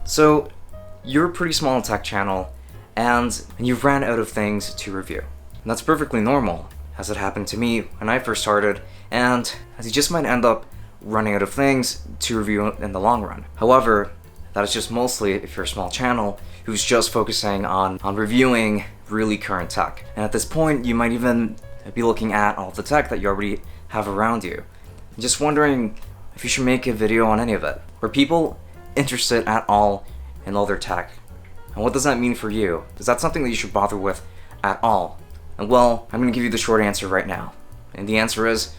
So, you're a pretty small tech channel, and you've ran out of things to review. And that's perfectly normal, as it happened to me when I first started, and as you just might end up running out of things to review in the long run. However, that is just mostly if you're a small channel who's just focusing on reviewing really current tech. And at this point, you might even be looking at all the tech that you already have around you, just wondering if you should make a video on any of it. Are people interested at all in all their tech? And what does that mean for you? Is that something that you should bother with at all? And well, I'm going to give you the short answer right now. And the answer is,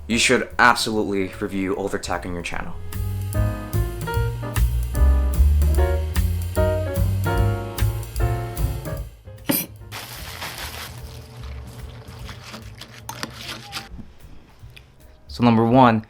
you should absolutely review older tech on your channel. So number one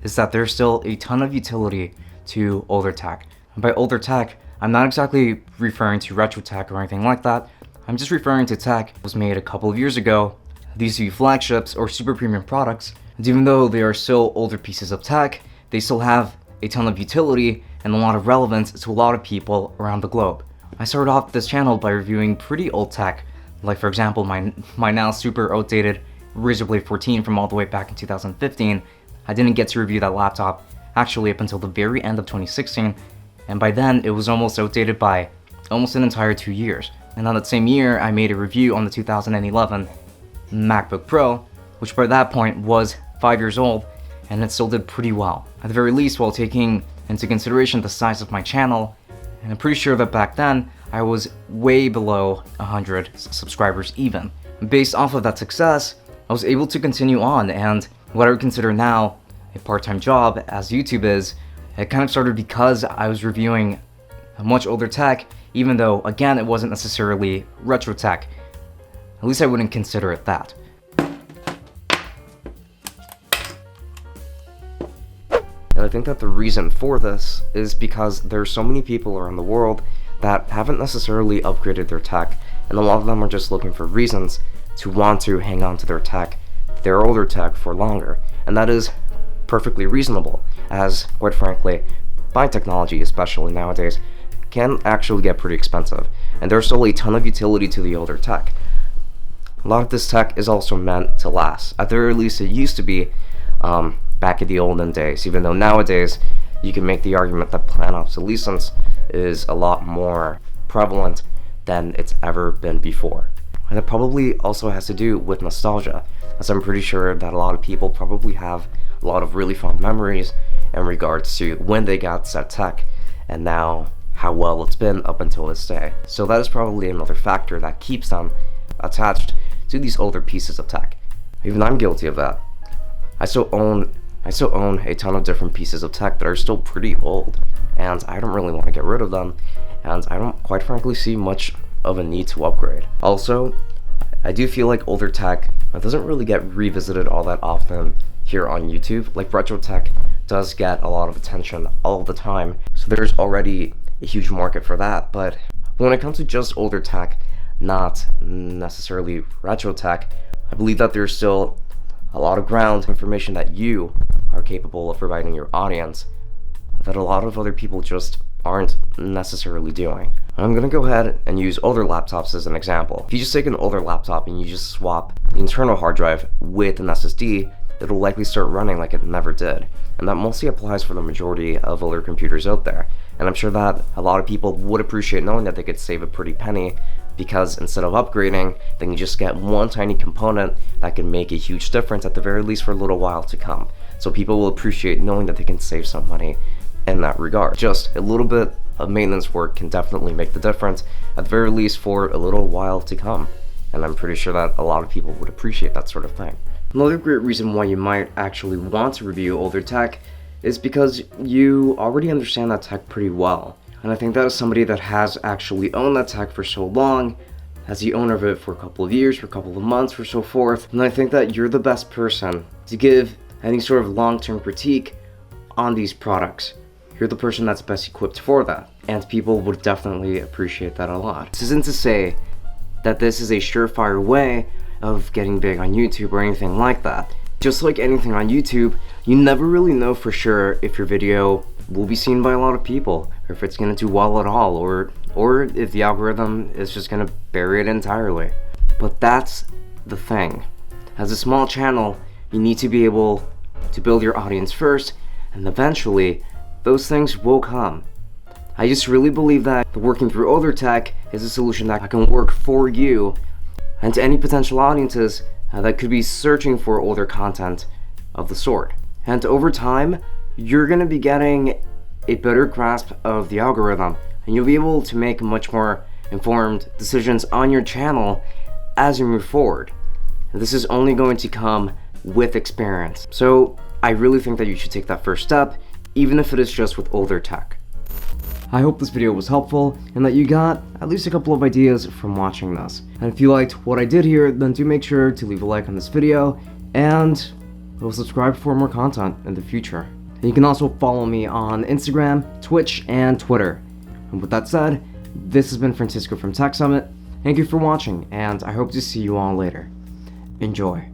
is that there's still a ton of utility to older tech. And by older tech, I'm not exactly referring to retro tech or anything like that. I'm just referring to tech that was made a couple of years ago. These be flagships or super premium products. And even though they are still older pieces of tech, they still have a ton of utility and a lot of relevance to a lot of people around the globe. I started off this channel by reviewing pretty old tech, like for example my now super outdated Razer Blade 14 from all the way back in 2015. I didn't get to review that laptop actually up until the very end of 2016, and by then it was almost outdated by almost an entire 2 years. And on that same year, I made a review on the 2011 MacBook Pro, which by that point was 5 years old, and it still did pretty well. At the very least, while taking into consideration the size of my channel, and I'm pretty sure that back then, I was way below 100 subscribers even. Based off of that success, I was able to continue on, and what I would consider now a part-time job, as YouTube is, it kind of started because I was reviewing much older tech, even though, again, it wasn't necessarily retro tech. At least I wouldn't consider it that. And I think that the reason for this is because there's so many people around the world that haven't necessarily upgraded their tech, and a lot of them are just looking for reasons to want to hang on to their tech, their older tech, for longer. And that is perfectly reasonable, as, quite frankly, buying technology, especially nowadays, can actually get pretty expensive, and there's still a ton of utility to the older tech. A lot of this tech is also meant to last. At the very least, it used to be back in the olden days, even though nowadays you can make the argument that planned obsolescence is a lot more prevalent than it's ever been before. And it probably also has to do with nostalgia, as I'm pretty sure that a lot of people probably have a lot of really fond memories in regards to when they got said tech, and now how well it's been up until this day. So that is probably another factor that keeps them attached to these older pieces of tech. Even I'm guilty of that. I still own a ton of different pieces of tech that are still pretty old, and I don't really want to get rid of them, and I don't quite frankly see much of a need to upgrade. Also, I do feel like older tech doesn't really get revisited all that often here on YouTube. Like retro tech does get a lot of attention all the time, so there's already a huge market for that. But when it comes to just older tech, not necessarily retro tech, I believe that there's still a lot of ground information that you are capable of providing your audience that a lot of other people just aren't necessarily doing. I'm gonna go ahead and use older laptops as an example. If you just take an older laptop and you just swap the internal hard drive with an SSD, it'll likely start running like it never did. And that mostly applies for the majority of older computers out there. And I'm sure that a lot of people would appreciate knowing that they could save a pretty penny, because instead of upgrading, they can just get one tiny component that can make a huge difference, at the very least for a little while to come. So people will appreciate knowing that they can save some money in that regard. Just a little bit of maintenance work can definitely make the difference, at the very least for a little while to come. And I'm pretty sure that a lot of people would appreciate that sort of thing. Another great reason why you might actually want to review older tech is because you already understand that tech pretty well. And I think that as somebody that has actually owned that tech for so long, as the owner of it for a couple of years, for a couple of months, or so forth, and I think that you're the best person to give any sort of long-term critique on these products. You're the person that's best equipped for that, and people would definitely appreciate that a lot. This isn't to say that this is a surefire way of getting big on YouTube or anything like that. Just like anything on YouTube, you never really know for sure if your video will be seen by a lot of people, or if it's going to do well at all, or if the algorithm is just going to bury it entirely. But that's the thing. As a small channel, you need to be able to build your audience first, and eventually, those things will come. I just really believe that working through older tech is a solution that can work for you and to any potential audiences that could be searching for older content of the sort. And over time, you're going to be getting a better grasp of the algorithm, and you'll be able to make much more informed decisions on your channel as you move forward. And this is only going to come with experience. So I really think that you should take that first step, even if it is just with older tech. I hope this video was helpful and that you got at least a couple of ideas from watching this. And if you liked what I did here, then do make sure to leave a like on this video and subscribe for more content in the future. And you can also follow me on Instagram, Twitch, and Twitter. And with that said, this has been Francisco from Tech Summit. Thank you for watching, and I hope to see you all later. Enjoy.